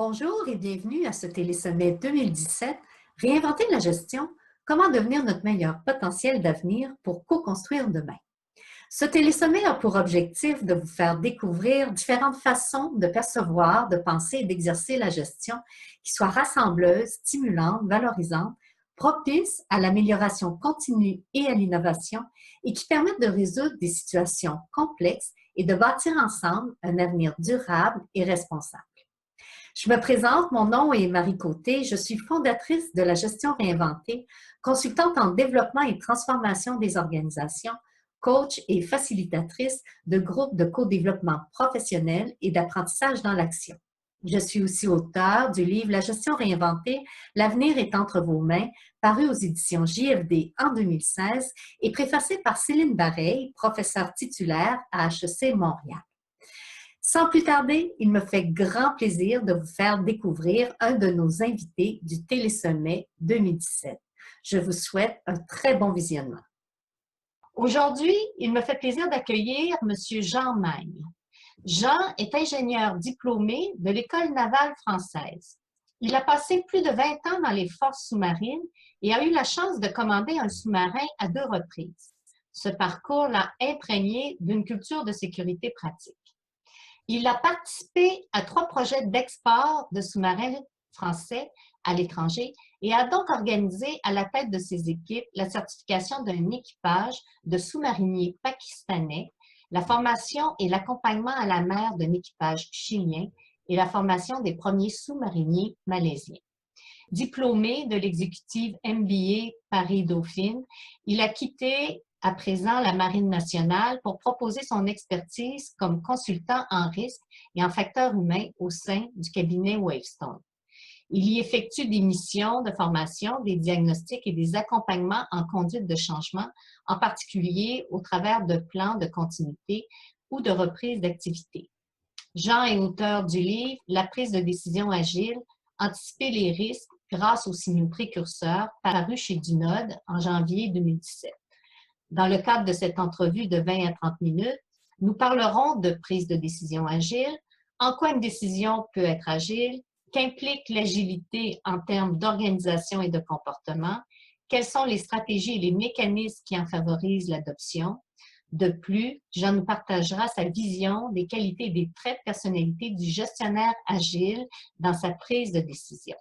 Bonjour et bienvenue à ce télésommet 2017, Réinventer la gestion, comment devenir notre meilleur potentiel d'avenir pour co-construire demain. Ce télésommet a pour objectif de vous faire découvrir différentes façons de percevoir, de penser et d'exercer la gestion qui soient rassembleuses, stimulantes, valorisantes, propices à l'amélioration continue et à l'innovation et qui permettent de résoudre des situations complexes et de bâtir ensemble un avenir durable et responsable. Je me présente, mon nom est Marie Côté, je suis fondatrice de la gestion réinventée, consultante en développement et transformation des organisations, coach et facilitatrice de groupes de co-développement professionnel et d'apprentissage dans l'action. Je suis aussi auteure du livre La gestion réinventée, l'avenir est entre vos mains, paru aux éditions JFD en 2016 et préfacé par Céline Bareil, professeure titulaire à HEC Montréal. Sans plus tarder, il me fait grand plaisir de vous faire découvrir un de nos invités du Télésommet 2017. Je vous souhaite un très bon visionnement. Aujourd'hui, il me fait plaisir d'accueillir M. Jean Magne. Jean est ingénieur diplômé de l'École navale française. Il a passé plus de 20 ans dans les forces sous-marines et a eu la chance de commander un sous-marin à 2 reprises. Ce parcours l'a imprégné d'une culture de sécurité pratique. Il a participé à 3 projets d'export de sous-marins français à l'étranger et a donc organisé à la tête de ses équipes la certification d'un équipage de sous-mariniers pakistanais, la formation et l'accompagnement à la mer d'un équipage chilien et la formation des premiers sous-mariniers malaisiens. Diplômé de l'exécutive MBA Paris-Dauphine, il a quitté à présent la Marine nationale pour proposer son expertise comme consultant en risque et en facteurs humains au sein du cabinet Wavestone. Il y effectue des missions de formation, des diagnostics et des accompagnements en conduite de changement, en particulier au travers de plans de continuité ou de reprise d'activité. Jean est auteur du livre « La prise de décision agile, anticiper les risques grâce aux signaux précurseurs » paru chez Dunod en janvier 2017. Dans le cadre de cette entrevue de 20 à 30 minutes, nous parlerons de prise de décision agile, en quoi une décision peut être agile, qu'implique l'agilité en termes d'organisation et de comportement, quelles sont les stratégies et les mécanismes qui en favorisent l'adoption. De plus, Jean nous partagera sa vision des qualités et des traits de personnalité du gestionnaire agile dans sa prise de décision.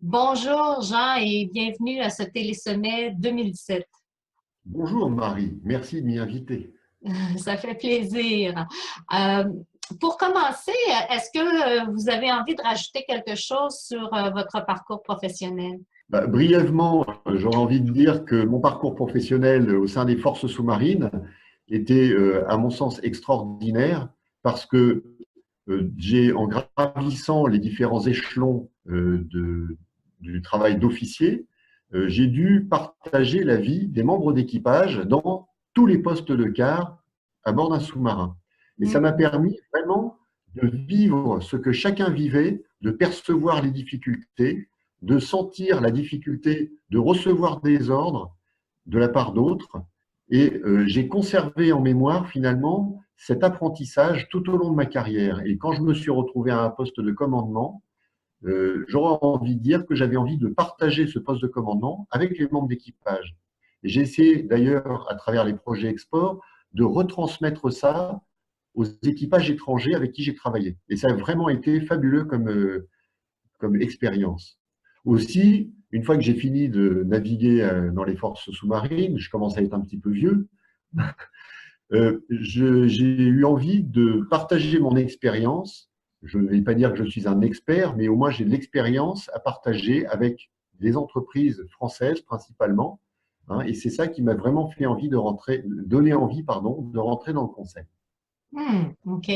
Bonjour Jean et bienvenue à ce télésommet 2017. Bonjour Marie, merci de m'y inviter. Ça fait plaisir. Pour commencer, est-ce que vous avez envie de rajouter quelque chose sur votre parcours professionnel? Brièvement, j'aurais envie de dire que mon parcours professionnel au sein des forces sous-marines était, à mon sens, extraordinaire parce que en gravissant les différents échelons du travail d'officier, j'ai dû partager la vie des membres d'équipage dans tous les postes de quart à bord d'un sous-marin. Et ça m'a permis vraiment de vivre ce que chacun vivait, de percevoir les difficultés, de sentir la difficulté de recevoir des ordres de la part d'autres. Et j'ai conservé en mémoire finalement cet apprentissage tout au long de ma carrière. Et quand je me suis retrouvé à un poste de commandement, j'aurais envie de dire que j'avais envie de partager ce poste de commandement avec les membres d'équipage. Et j'ai essayé d'ailleurs, à travers les projets export, de retransmettre ça aux équipages étrangers avec qui j'ai travaillé. Et ça a vraiment été fabuleux comme expérience. Aussi, une fois que j'ai fini de naviguer dans les forces sous-marines, je commence à être un petit peu vieux, j'ai eu envie de partager mon expérience. Je ne vais pas dire que je suis un expert, mais au moins j'ai de l'expérience à partager avec des entreprises françaises principalement. Et c'est ça qui m'a vraiment fait envie donné envie de rentrer dans le conseil. OK.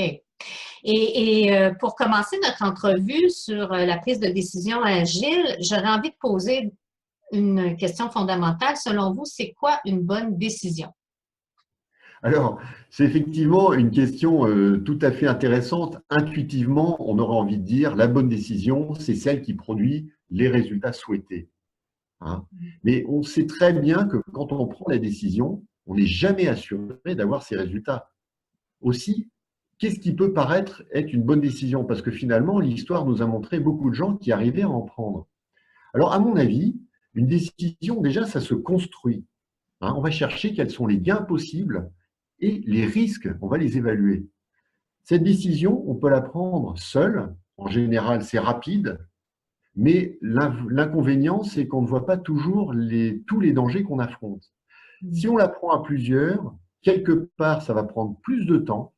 Pour commencer notre entrevue sur la prise de décision agile, j'aurais envie de poser une question fondamentale. Selon vous, c'est quoi une bonne décision? Alors, c'est effectivement une question tout à fait intéressante. Intuitivement, on aurait envie de dire la bonne décision, c'est celle qui produit les résultats souhaités. Mais on sait très bien que quand on prend la décision, on n'est jamais assuré d'avoir ces résultats. Aussi, qu'est-ce qui peut paraître être une bonne décision? Parce que finalement, l'histoire nous a montré beaucoup de gens qui arrivaient à en prendre. Alors, à mon avis, une décision, déjà, ça se construit. Hein. On va chercher quels sont les gains possibles et les risques, on va les évaluer. Cette décision, on peut la prendre seule. En général, c'est rapide. Mais l'inconvénient, c'est qu'on ne voit pas toujours tous les dangers qu'on affronte. Si on la prend à plusieurs, quelque part, ça va prendre plus de temps,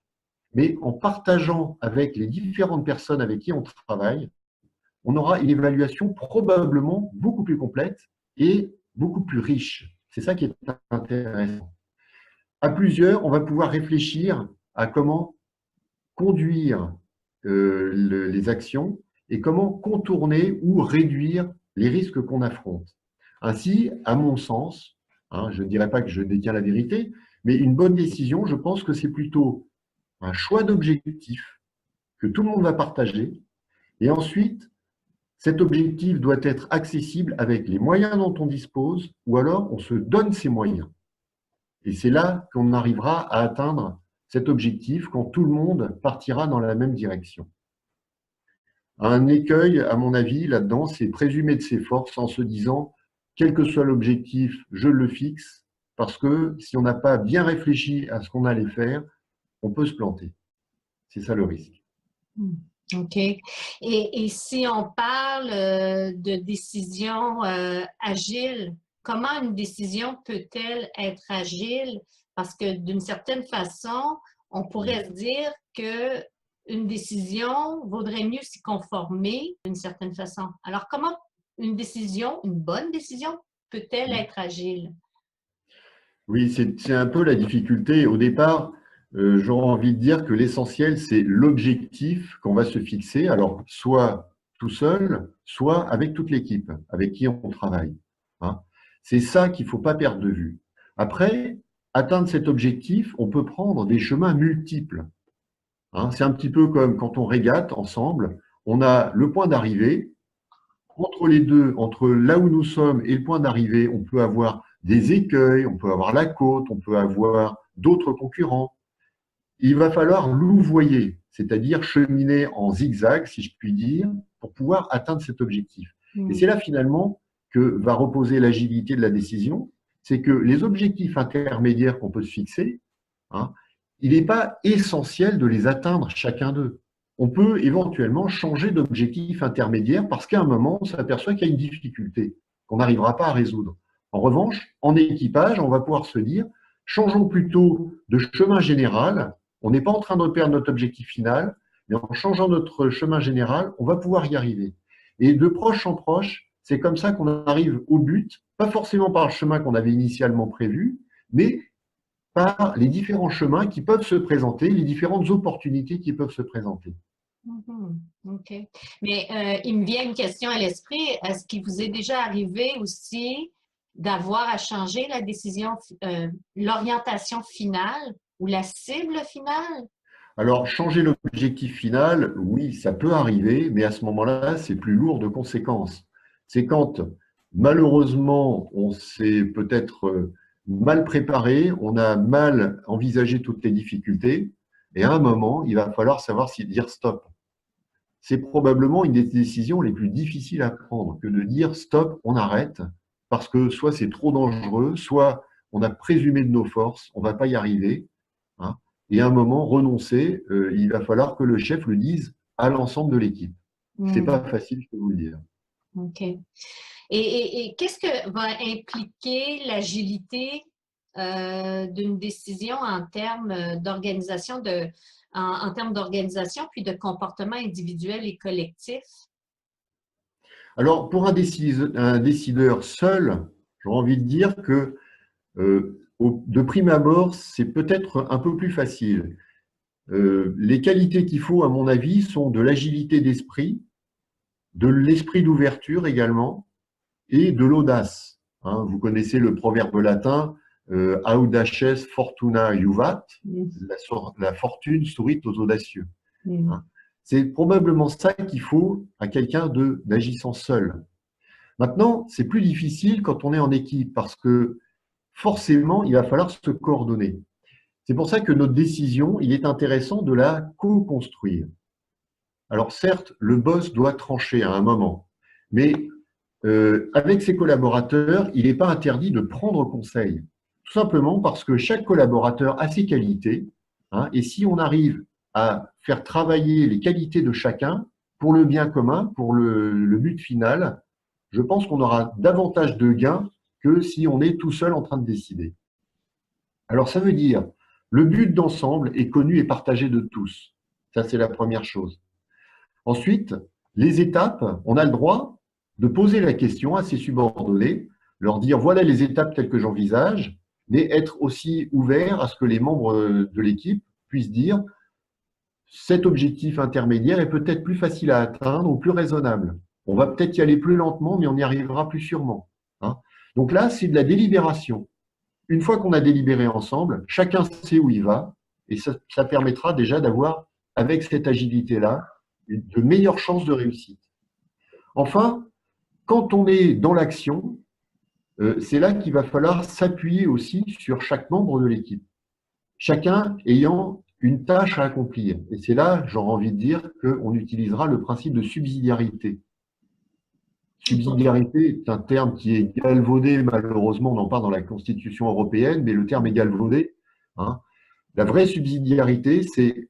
mais en partageant avec les différentes personnes avec qui on travaille, on aura une évaluation probablement beaucoup plus complète et beaucoup plus riche. C'est ça qui est intéressant. À plusieurs, on va pouvoir réfléchir à comment conduire les actions et comment contourner ou réduire les risques qu'on affronte. Ainsi, à mon sens, hein, je ne dirais pas que je détiens la vérité, mais une bonne décision, je pense que c'est plutôt un choix d'objectif que tout le monde va partager. Et ensuite, cet objectif doit être accessible avec les moyens dont on dispose, ou alors on se donne ces moyens. Et c'est là qu'on arrivera à atteindre cet objectif quand tout le monde partira dans la même direction. Un écueil, à mon avis, là-dedans, c'est présumer de ses forces en se disant, quel que soit l'objectif, je le fixe, parce que si on n'a pas bien réfléchi à ce qu'on allait faire, on peut se planter. C'est ça le risque. OK. Et si on parle de décision agile, comment une décision peut-elle être agile? Parce que d'une certaine façon, on pourrait se dire que une décision vaudrait mieux s'y conformer d'une certaine façon. Alors, comment une décision, une bonne décision, peut-elle être agile? Oui, c'est un peu la difficulté. Au départ, j'aurais envie de dire que l'essentiel, c'est l'objectif qu'on va se fixer. Alors, soit tout seul, soit avec toute l'équipe avec qui on travaille. Hein. C'est ça qu'il ne faut pas perdre de vue. Après, atteindre cet objectif, on peut prendre des chemins multiples. Hein. C'est un petit peu comme quand on régate ensemble. On a le point d'arrivée. Entre les deux, entre là où nous sommes et le point d'arrivée, on peut avoir des écueils, on peut avoir la côte, on peut avoir d'autres concurrents. Il va falloir louvoyer, c'est-à-dire cheminer en zigzag, si je puis dire, pour pouvoir atteindre cet objectif. Et c'est là finalement que va reposer l'agilité de la décision, c'est que les objectifs intermédiaires qu'on peut se fixer, hein, il n'est pas essentiel de les atteindre chacun d'eux. On peut éventuellement changer d'objectif intermédiaire parce qu'à un moment, on s'aperçoit qu'il y a une difficulté qu'on n'arrivera pas à résoudre. En revanche, en équipage, on va pouvoir se dire, changeons plutôt de chemin général. On n'est pas en train de perdre notre objectif final, mais en changeant notre chemin général, on va pouvoir y arriver. Et de proche en proche, c'est comme ça qu'on arrive au but, pas forcément par le chemin qu'on avait initialement prévu, mais par les différents chemins qui peuvent se présenter, les différentes opportunités qui peuvent se présenter. OK. Mais il me vient une question à l'esprit. Est-ce qu'il vous est déjà arrivé aussi d'avoir à changer la décision, l'orientation finale ou la cible finale? Alors, changer l'objectif final, oui, ça peut arriver, mais à ce moment-là, c'est plus lourd de conséquences. C'est quand, malheureusement, on s'est peut-être mal préparé, on a mal envisagé toutes les difficultés, et à un moment, il va falloir savoir si dire stop. C'est probablement une des décisions les plus difficiles à prendre que de dire stop, on arrête, parce que soit c'est trop dangereux, soit on a présumé de nos forces, on ne va pas y arriver. Hein. Et à un moment, renoncer, il va falloir que le chef le dise à l'ensemble de l'équipe. C'est pas facile, je peux vous le dire. OK. Et qu'est-ce que va impliquer l'agilité d'une décision en termes d'organisation, en termes d'organisation, puis de comportement individuel et collectif? Alors, pour un décideur seul, j'aurais envie de dire que de prime abord, c'est peut-être un peu plus facile. Les qualités qu'il faut, à mon avis, sont de l'agilité d'esprit, de l'esprit d'ouverture également, et de l'audace. Hein. Vous connaissez le proverbe latin Audaces fortuna juvat, la fortune sourit aux audacieux. Hein. C'est probablement ça qu'il faut à quelqu'un d'agissant seul. Maintenant, c'est plus difficile quand on est en équipe parce que forcément, il va falloir se coordonner. C'est pour ça que notre décision, il est intéressant de la co-construire. Alors certes, le boss doit trancher à un moment, mais avec ses collaborateurs, il n'est pas interdit de prendre conseil. Tout simplement parce que chaque collaborateur a ses qualités, hein, et si on arrive à faire travailler les qualités de chacun pour le bien commun, pour le but final, je pense qu'on aura davantage de gains que si on est tout seul en train de décider. Alors ça veut dire, le but d'ensemble est connu et partagé de tous. Ça, c'est la première chose. Ensuite, les étapes, on a le droit de poser la question à ses subordonnés, leur dire voilà les étapes telles que j'envisage, mais être aussi ouvert à ce que les membres de l'équipe puissent dire cet objectif intermédiaire est peut-être plus facile à atteindre ou plus raisonnable. On va peut-être y aller plus lentement, mais on y arrivera plus sûrement, hein. Donc là, c'est de la délibération. Une fois qu'on a délibéré ensemble, chacun sait où il va, et ça permettra déjà d'avoir, avec cette agilité-là, de meilleures chances de réussite. Enfin, quand on est dans l'action, c'est là qu'il va falloir s'appuyer aussi sur chaque membre de l'équipe, chacun ayant une tâche à accomplir. Et c'est là, j'aurais envie de dire, qu'on utilisera le principe de subsidiarité. Subsidiarité est un terme qui est galvaudé, malheureusement, on en parle dans la Constitution européenne, mais le terme est galvaudé, hein. La vraie subsidiarité, c'est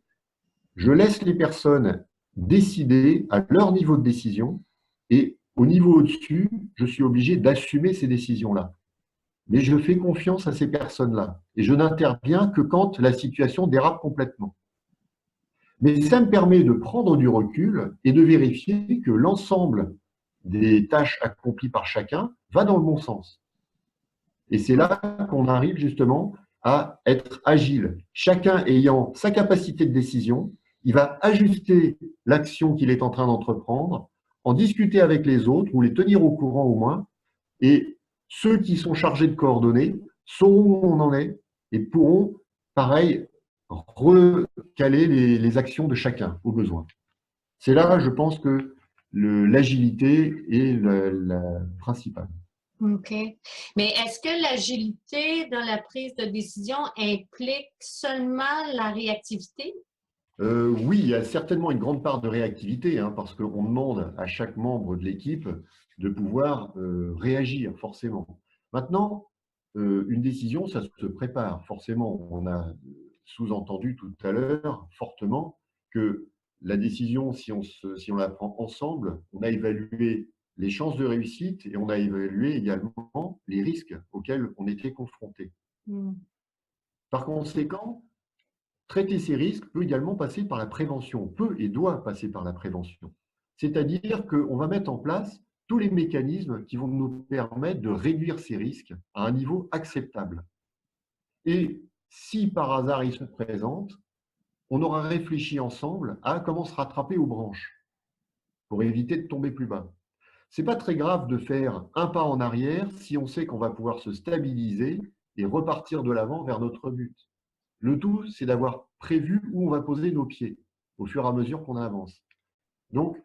je laisse les personnes décider à leur niveau de décision et au niveau au-dessus, je suis obligé d'assumer ces décisions-là. Mais je fais confiance à ces personnes-là et je n'interviens que quand la situation dérape complètement. Mais ça me permet de prendre du recul et de vérifier que l'ensemble des tâches accomplies par chacun va dans le bon sens. Et c'est là qu'on arrive justement à être agile. Chacun ayant sa capacité de décision, il va ajuster l'action qu'il est en train d'entreprendre, en discuter avec les autres ou les tenir au courant au moins. Et ceux qui sont chargés de coordonner sauront où on en est et pourront, pareil, recaler les actions de chacun au besoin. C'est là, je pense, que l'agilité est la principale. OK. Mais est-ce que l'agilité dans la prise de décision implique seulement la réactivité? Oui, il y a certainement une grande part de réactivité, hein, parce qu'on demande à chaque membre de l'équipe de pouvoir réagir, forcément. Maintenant, une décision, ça se prépare, forcément. On a sous-entendu tout à l'heure fortement que la décision, si on la prend ensemble, on a évalué les chances de réussite et on a évalué également les risques auxquels on était confronté. Par conséquent, traiter ces risques peut également passer par la prévention, peut et doit passer par la prévention. C'est-à-dire qu'on va mettre en place tous les mécanismes qui vont nous permettre de réduire ces risques à un niveau acceptable. Et si par hasard ils se présentent, on aura réfléchi ensemble à comment se rattraper aux branches pour éviter de tomber plus bas. Ce n'est pas très grave de faire un pas en arrière si on sait qu'on va pouvoir se stabiliser et repartir de l'avant vers notre but. Le tout, c'est d'avoir prévu où on va poser nos pieds au fur et à mesure qu'on avance. Donc,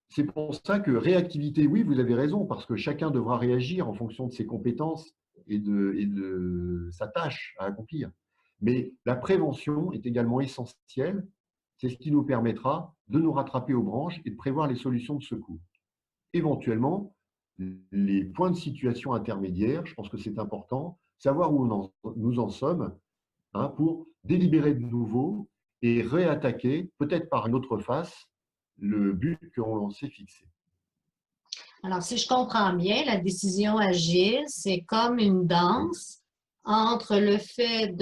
c'est pour ça que réactivité, oui, vous avez raison, parce que chacun devra réagir en fonction de ses compétences et de sa tâche à accomplir. Mais la prévention est également essentielle. C'est ce qui nous permettra de nous rattraper aux branches et de prévoir les solutions de secours. Éventuellement, les points de situation intermédiaires, je pense que c'est important, savoir où nous en sommes, hein, pour délibérer de nouveau et réattaquer, peut-être par une autre face, le but qu'on s'est fixé. Alors, si je comprends bien, la décision agile, c'est comme une danse entre le fait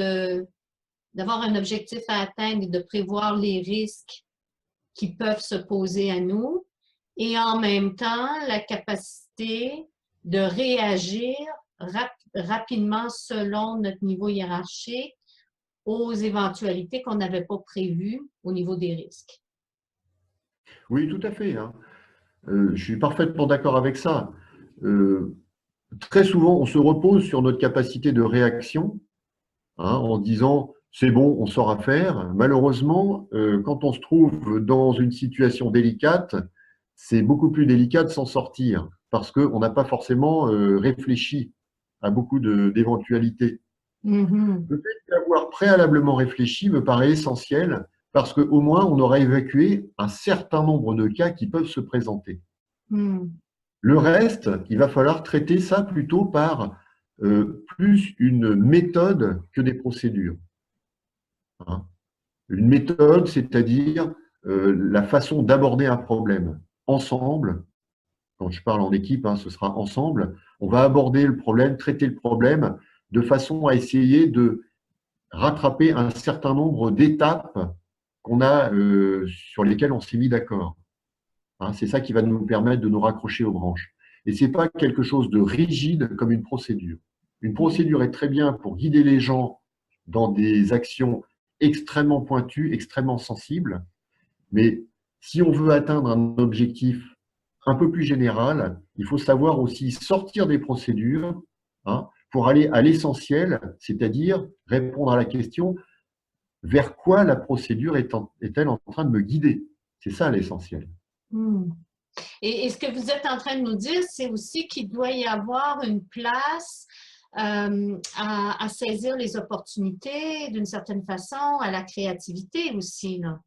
d'avoir un objectif à atteindre et de prévoir les risques qui peuvent se poser à nous, et en même temps, la capacité de réagir rapidement selon notre niveau hiérarchique aux éventualités qu'on n'avait pas prévues au niveau des risques. Oui, tout à fait, hein. Je suis parfaitement d'accord avec ça. Très souvent, on se repose sur notre capacité de réaction, hein, en disant c'est bon, on saura faire. Malheureusement, quand on se trouve dans une situation délicate, c'est beaucoup plus délicat de s'en sortir parce qu'on n'a pas forcément réfléchi à beaucoup d'éventualités. Mhm. Le fait d'avoir préalablement réfléchi me paraît essentiel parce qu'au moins on aura évacué un certain nombre de cas qui peuvent se présenter. Mhm. Le reste, il va falloir traiter ça plutôt par plus une méthode que des procédures, hein. Une méthode, c'est-à-dire la façon d'aborder un problème ensemble. Quand je parle en équipe, hein, ce sera ensemble. On va aborder le problème, traiter le problème de façon à essayer de rattraper un certain nombre d'étapes qu'on a, sur lesquelles on s'est mis d'accord, hein. C'est ça qui va nous permettre de nous raccrocher aux branches. Et ce n'est pas quelque chose de rigide comme une procédure. Une procédure est très bien pour guider les gens dans des actions extrêmement pointues, extrêmement sensibles, mais si on veut atteindre un objectif un peu plus général, il faut savoir aussi sortir des procédures, hein, pour aller à l'essentiel, c'est-à-dire répondre à la question vers quoi la procédure est-elle en train de me guider? C'est ça l'essentiel. Mhm. Et ce que vous êtes en train de nous dire, c'est aussi qu'il doit y avoir une place à saisir les opportunités d'une certaine façon, à la créativité aussi, là.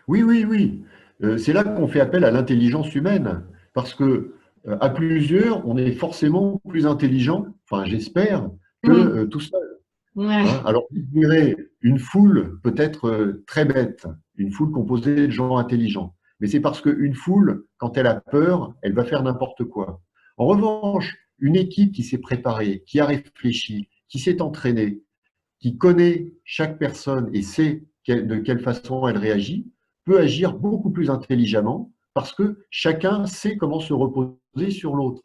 Oui, oui, oui. C'est là qu'on fait appel à l'intelligence humaine, parce que à plusieurs, on est forcément plus intelligent, enfin j'espère, que Mhm. tout seul, hein. Ouais. Alors, je dirais, une foule peut être très bête, une foule composée de gens intelligents, mais c'est parce qu'une foule, quand elle a peur, elle va faire n'importe quoi. En revanche, une équipe qui s'est préparée, qui a réfléchi, qui s'est entraînée, qui connaît chaque personne et sait de quelle façon elle réagit, peut agir beaucoup plus intelligemment parce que chacun sait comment se reposer sur l'autre.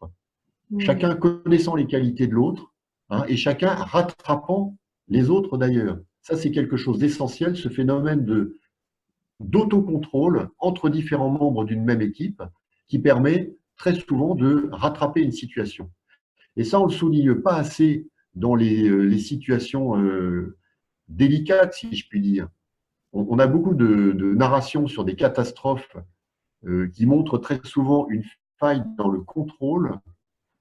Mhm. Chacun connaissant les qualités de l'autre, hein, et chacun rattrapant les autres d'ailleurs. Ça, c'est quelque chose d'essentiel, ce phénomène d'autocontrôle entre différents membres d'une même équipe qui permet très souvent de rattraper une situation. Et ça, on ne le souligne pas assez dans les situations délicate, si je puis dire. On a beaucoup de narrations sur des catastrophes qui montrent très souvent une faille dans le contrôle.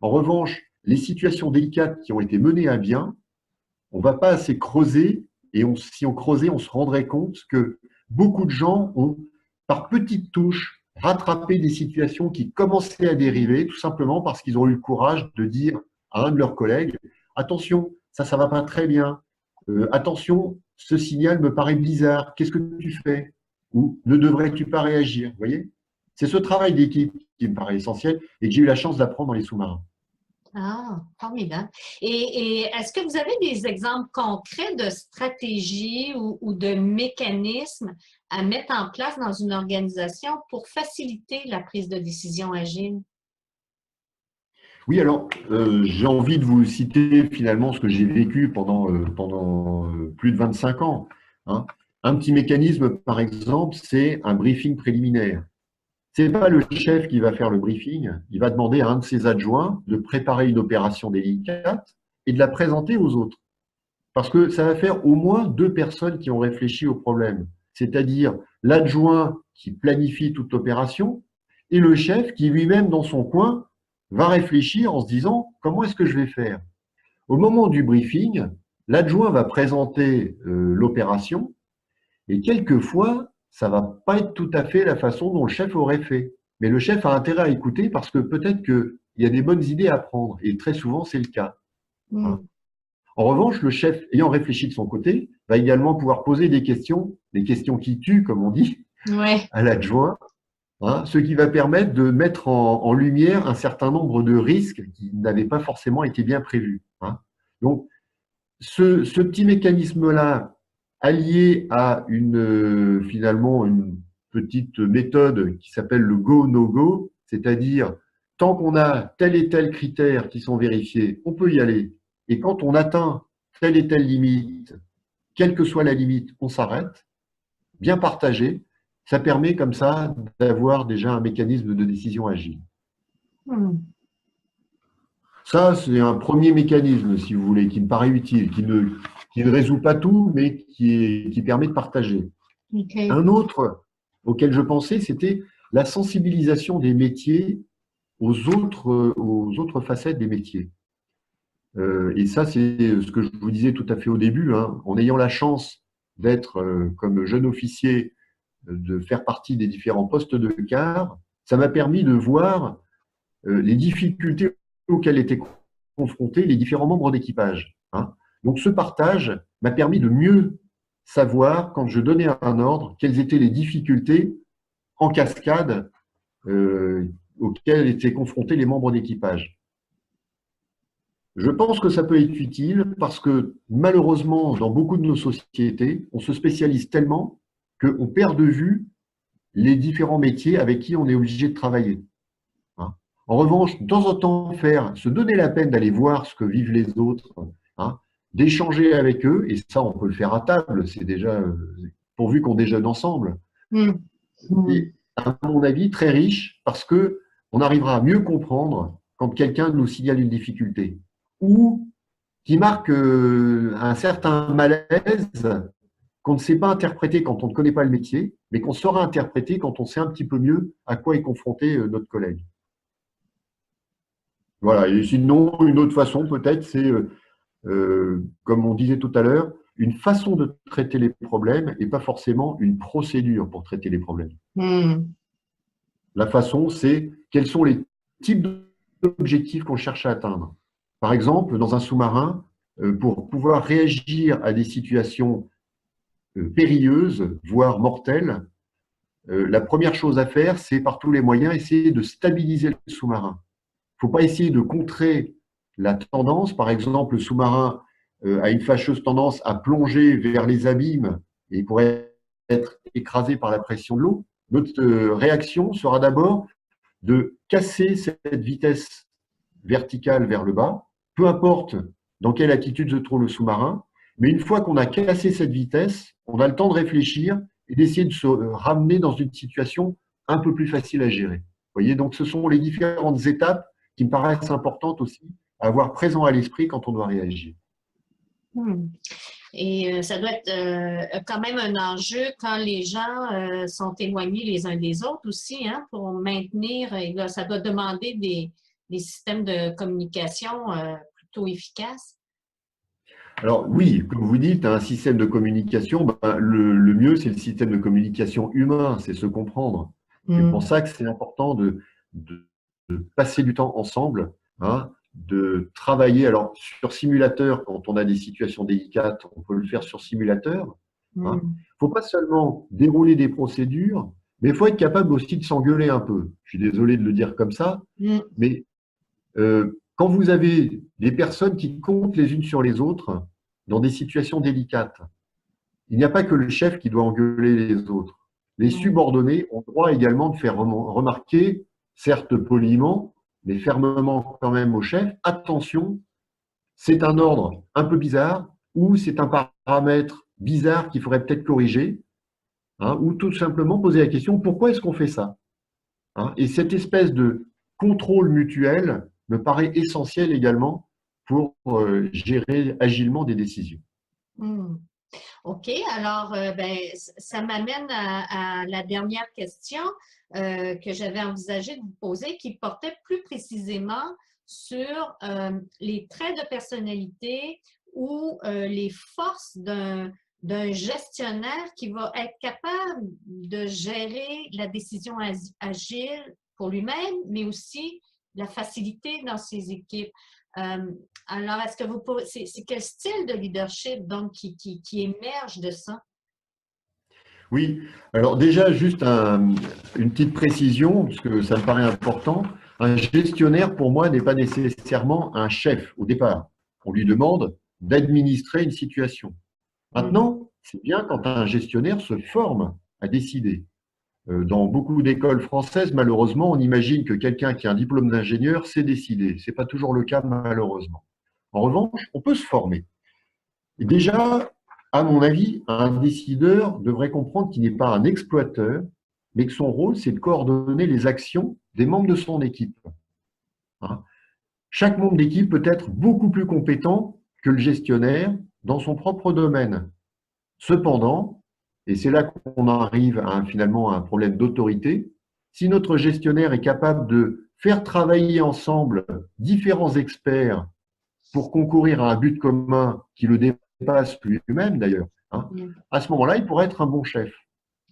En revanche, les situations délicates qui ont été menées à bien, on ne va pas assez creuser, et si on creusait, on se rendrait compte que beaucoup de gens ont, par petites touches, rattrapé des situations qui commençaient à dériver, tout simplement parce qu'ils ont eu le courage de dire à un de leurs collègues, attention, ça va pas très bien. Attention, ce signal me paraît bizarre. Qu'est-ce que tu fais? Ou ne devrais-tu pas réagir? Vous voyez? C'est ce travail d'équipe qui me paraît essentiel et que j'ai eu la chance d'apprendre dans les sous-marins. Ah, formidable. Et est-ce que vous avez des exemples concrets de stratégies ou de mécanismes à mettre en place dans une organisation pour faciliter la prise de décision agile? Oui, alors, j'ai envie de vous citer finalement ce que j'ai vécu pendant plus de 25 ans, hein. Un petit mécanisme, par exemple, c'est un briefing préliminaire. C'est pas le chef qui va faire le briefing, il va demander à un de ses adjoints de préparer une opération délicate et de la présenter aux autres. Parce que ça va faire au moins deux personnes qui ont réfléchi au problème, c'est-à-dire l'adjoint qui planifie toute l'opération et le chef qui lui-même, dans son coin, va réfléchir en se disant comment est-ce que je vais faire. Au moment du briefing, l'adjoint va présenter l'opération et quelquefois, ça va pas être tout à fait la façon dont le chef aurait fait. Mais le chef a intérêt à écouter parce que peut-être qu'il y a des bonnes idées à prendre et très souvent c'est le cas, hein. Hmm. En revanche, le chef, ayant réfléchi de son côté, va également pouvoir poser des questions qui tuent, comme on dit, Ouais. à l'adjoint, hein, ce qui va permettre de mettre en lumière un certain nombre de risques qui n'avaient pas forcément été bien prévus, hein. Donc, ce petit mécanisme-là, allié à finalement une petite méthode qui s'appelle le go-no-go, c'est-à-dire tant qu'on a tel et tel critère qui sont vérifiés, on peut y aller. Et quand on atteint telle et telle limite, quelle que soit la limite, on s'arrête, bien partagé, ça permet comme ça d'avoir déjà un mécanisme de décision agile. Hmm. Ça, c'est un premier mécanisme, si vous voulez, qui me paraît utile, qui ne résout pas tout, mais qui permet de partager. OK. Un autre auquel je pensais, c'était la sensibilisation des métiers aux autres facettes des métiers. Et ça, c'est ce que je vous disais tout à fait au début, hein, en ayant la chance d'être, comme jeune officier, de faire partie des différents postes de quart, ça m'a permis de voir les difficultés auxquelles étaient confrontés les différents membres d'équipage, hein. Donc ce partage m'a permis de mieux savoir, quand je donnais un ordre, quelles étaient les difficultés en cascade auxquelles étaient confrontés les membres d'équipage. Je pense que ça peut être utile parce que malheureusement, dans beaucoup de nos sociétés, on se spécialise tellement qu'on perd de vue les différents métiers avec qui on est obligé de travailler, hein. En revanche, de temps en temps, se donner la peine d'aller voir ce que vivent les autres, hein, d'échanger avec eux, et ça, on peut le faire à table, c'est déjà pourvu qu'on déjeune ensemble. Mm. Et à mon avis, très riche parce que on arrivera à mieux comprendre quand quelqu'un nous signale une difficulté ou qui marque un certain malaise qu'on ne sait pas interpréter quand on ne connaît pas le métier, mais qu'on saura interpréter quand on sait un petit peu mieux à quoi est confronté notre collègue. Voilà. Et sinon, une autre façon peut-être, c'est, comme on disait tout à l'heure, une façon de traiter les problèmes et pas forcément une procédure pour traiter les problèmes. Mm. La façon, c'est quels sont les types d'objectifs qu'on cherche à atteindre. Par exemple, dans un sous-marin, pour pouvoir réagir à des situations périlleuses, voire mortelles, la première chose à faire, c'est par tous les moyens essayer de stabiliser le sous-marin. Il ne faut pas essayer de contrer la tendance. Par exemple, le sous-marin a une fâcheuse tendance à plonger vers les abîmes et il pourrait être écrasé par la pression de l'eau. Notre réaction sera d'abord de casser cette vitesse verticale vers le bas, peu importe dans quelle attitude se trouve le sous-marin, mais une fois qu'on a cassé cette vitesse, on a le temps de réfléchir et d'essayer de se ramener dans une situation un peu plus facile à gérer. Vous voyez, donc ce sont les différentes étapes qui me paraissent importantes aussi à avoir présent à l'esprit quand on doit réagir. Mm. Et ça doit être quand même un enjeu quand les gens sont éloignés les uns des autres aussi, hein, pour maintenir, et là, ça doit demander des systèmes de communication plutôt efficaces. Alors oui, comme vous dites, un système de communication, ben, le mieux, c'est le système de communication humain, c'est se comprendre. C'est pour ça que c'est important de passer du temps ensemble, hein, de travailler. Alors sur simulateur, quand on a des situations délicates, on peut le faire sur simulateur, hein. Il ne faut pas seulement dérouler des procédures, mais il faut être capable aussi de s'engueuler un peu. Je suis désolé de le dire comme ça, mais quand vous avez des personnes qui comptent les unes sur les autres dans des situations délicates, il n'y a pas que le chef qui doit engueuler les autres. Les subordonnés ont le droit également de faire remarquer, certes poliment, mais fermement quand même au chef, attention, c'est un ordre un peu bizarre ou c'est un paramètre bizarre qu'il faudrait peut-être corriger, hein, ou tout simplement poser la question, pourquoi est-ce qu'on fait ça, hein. Et cette espèce de contrôle mutuel me paraît essentiel également pour gérer agilement des décisions. OK, alors ben, ça m'amène à la dernière question que j'avais envisagé de vous poser, qui portait plus précisément sur les traits de personnalité ou les forces d'un gestionnaire qui va être capable de gérer la décision agile pour lui-même, mais aussi la facilité dans ses équipes. Alors, est-ce que c'est quel style de leadership donc qui émerge de ça? Oui, alors déjà, juste une petite précision, parce que ça me paraît important. Un gestionnaire, pour moi, n'est pas nécessairement un chef au départ. On lui demande d'administrer une situation. Maintenant, c'est bien quand un gestionnaire se forme à décider. Dans beaucoup d'écoles françaises, malheureusement, on imagine que quelqu'un qui a un diplôme d'ingénieur sait décider. Ce n'est pas toujours le cas, malheureusement. En revanche, on peut se former. Et déjà, à mon avis, un décideur devrait comprendre qu'il n'est pas un exploiteur, mais que son rôle, c'est de coordonner les actions des membres de son équipe, hein. Chaque membre d'équipe peut être beaucoup plus compétent que le gestionnaire dans son propre domaine. Cependant, et c'est là qu'on arrive finalement à un problème d'autorité, si notre gestionnaire est capable de faire travailler ensemble différents experts pour concourir à un but commun qui le dépasse lui-même d'ailleurs, hein, à ce moment-là, il pourrait être un bon chef.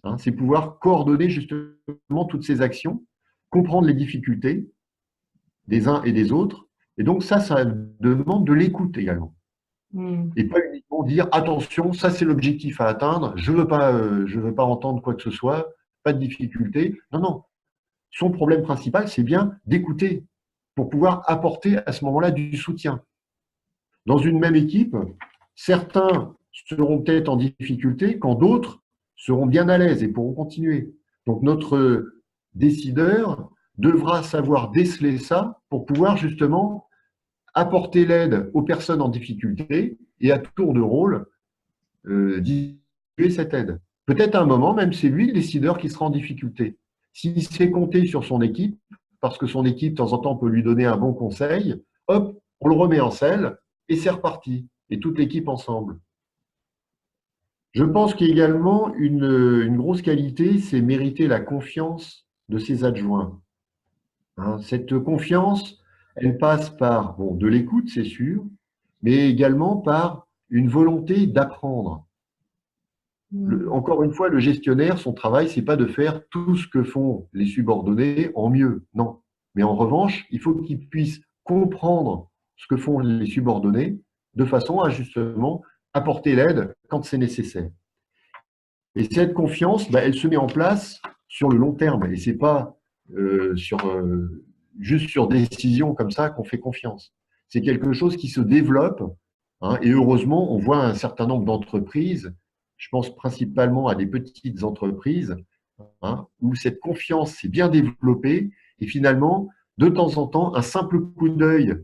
Hein. C'est pouvoir coordonner justement toutes ces actions, comprendre les difficultés des uns et des autres. Et donc ça demande de l'écoute également. Et pas uniquement dire attention, ça c'est l'objectif à atteindre, je veux pas entendre quoi que ce soit, pas de difficulté. Non, non. Son problème principal, c'est bien d'écouter pour pouvoir apporter à ce moment-là du soutien. Dans une même équipe, certains seront peut-être en difficulté quand d'autres seront bien à l'aise et pourront continuer. Donc notre décideur devra savoir déceler ça pour pouvoir justement apporter l'aide aux personnes en difficulté et à tour de rôle distribuer cette aide. Peut-être à un moment, même c'est lui le décideur qui sera en difficulté. S'il sait compter sur son équipe, parce que son équipe, de temps en temps, peut lui donner un bon conseil, hop, on le remet en selle et c'est reparti. Et toute l'équipe ensemble. Je pense qu'également, une grosse qualité, c'est mériter la confiance de ses adjoints. Hein, cette confiance, elle passe par de l'écoute, c'est sûr, mais également par une volonté d'apprendre. Encore une fois, le gestionnaire, son travail, c'est pas de faire tout ce que font les subordonnés en mieux, non. Mais en revanche, il faut qu'il puisse comprendre ce que font les subordonnés de façon à justement apporter l'aide quand c'est nécessaire. Et cette confiance, elle se met en place sur le long terme et c'est pas juste sur décision comme ça qu'on fait confiance. C'est quelque chose qui se développe, hein, et heureusement, on voit un certain nombre d'entreprises, je pense principalement à des petites entreprises, hein, où cette confiance s'est bien développée et finalement, de temps en temps, un simple coup d'œil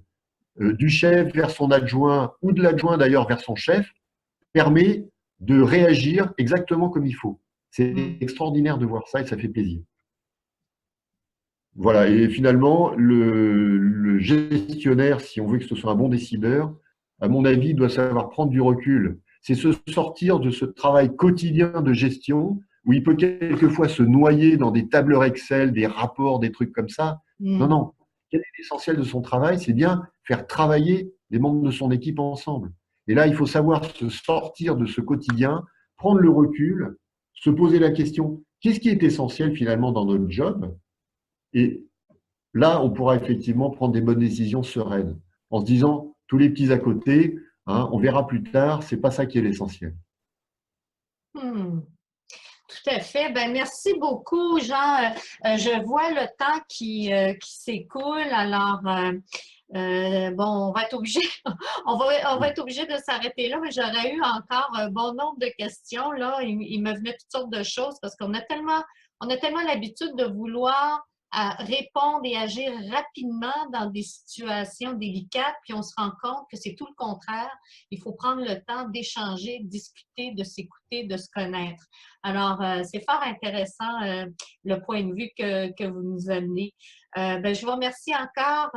du chef vers son adjoint ou de l'adjoint d'ailleurs vers son chef permet de réagir exactement comme il faut. C'est extraordinaire de voir ça et ça fait plaisir. Voilà, et finalement, le gestionnaire, si on veut que ce soit un bon décideur, à mon avis, doit savoir prendre du recul. C'est se sortir de ce travail quotidien de gestion où il peut quelquefois se noyer dans des tableurs Excel, des rapports, des trucs comme ça. Non, non. Quel est l'essentiel de son travail? C'est bien faire travailler les membres de son équipe ensemble. Et là, il faut savoir se sortir de ce quotidien, prendre le recul, se poser la question, qu'est-ce qui est essentiel finalement dans notre job? Et là, on pourra effectivement prendre des bonnes décisions sereines, en se disant, tous les petits à côté, hein, on verra plus tard, c'est pas ça qui est l'essentiel. Tout à fait. Ben, merci beaucoup, Jean. Je vois le temps qui s'écoule. Alors, bon, on va être obligé, on va être obligé de s'arrêter là, mais j'aurais eu encore un bon nombre de questions. Là, il me venait toutes sortes de choses parce qu'on a tellement l'habitude de vouloir répondre et agir rapidement dans des situations délicates, puis on se rend compte que c'est tout le contraire. Il faut prendre le temps d'échanger, de discuter, de s'écouter, de se connaître. Alors, c'est fort intéressant le point de vue que vous nous amenez. Ben, je vous remercie encore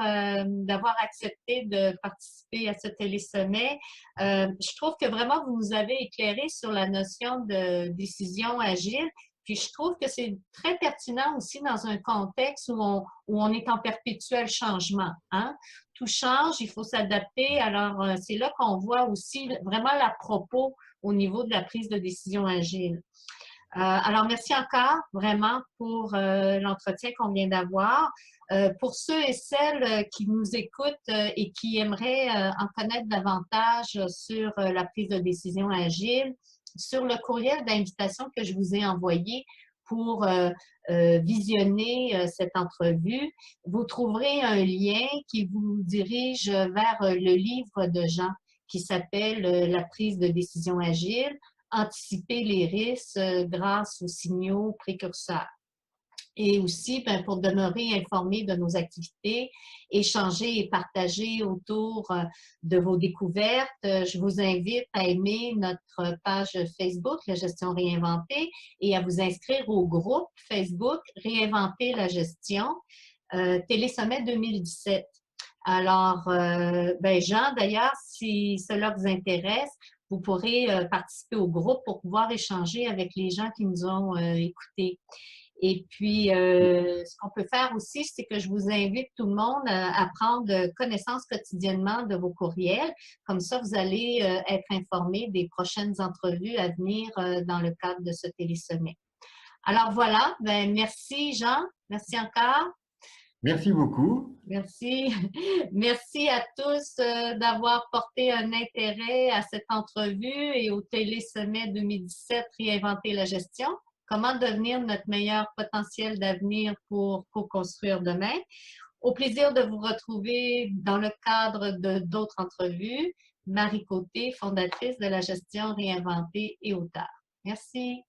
d'avoir accepté de participer à ce télésommet. Je trouve que vraiment vous nous avez éclairé sur la notion de décision agile. Puis je trouve que c'est très pertinent aussi dans un contexte où on est en perpétuel changement. Hein? Tout change, il faut s'adapter. Alors, c'est là qu'on voit aussi vraiment l'à propos au niveau de la prise de décision agile. Alors, merci encore vraiment pour l'entretien qu'on vient d'avoir. Pour ceux et celles qui nous écoutent et qui aimeraient en connaître davantage sur la prise de décision agile, sur le courriel d'invitation que je vous ai envoyé pour visionner cette entrevue, vous trouverez un lien qui vous dirige vers le livre de Jean qui s'appelle La prise de décision agile, anticiper les risques grâce aux signaux précurseurs. Et aussi, ben, pour demeurer informé de nos activités, échanger et partager autour de vos découvertes, je vous invite à aimer notre page Facebook, La Gestion Réinventée, et à vous inscrire au groupe Facebook Réinventer la gestion, Télésommet 2017. Alors, ben Jean, d'ailleurs, si cela vous intéresse, vous pourrez participer au groupe pour pouvoir échanger avec les gens qui nous ont écoutés. Et puis, ce qu'on peut faire aussi, c'est que je vous invite tout le monde à prendre connaissance quotidiennement de vos courriels. Comme ça, vous allez être informés des prochaines entrevues à venir dans le cadre de ce télésommet. Alors voilà, ben, merci Jean, merci encore. Merci beaucoup. Merci. Merci à tous d'avoir porté un intérêt à cette entrevue et au Télésommet 2017 Réinventer la gestion. Comment devenir notre meilleur potentiel d'avenir pour co-construire demain. Au plaisir de vous retrouver dans le cadre de d'autres entrevues. Marie Côté, fondatrice de la gestion réinventée et auteure. Merci.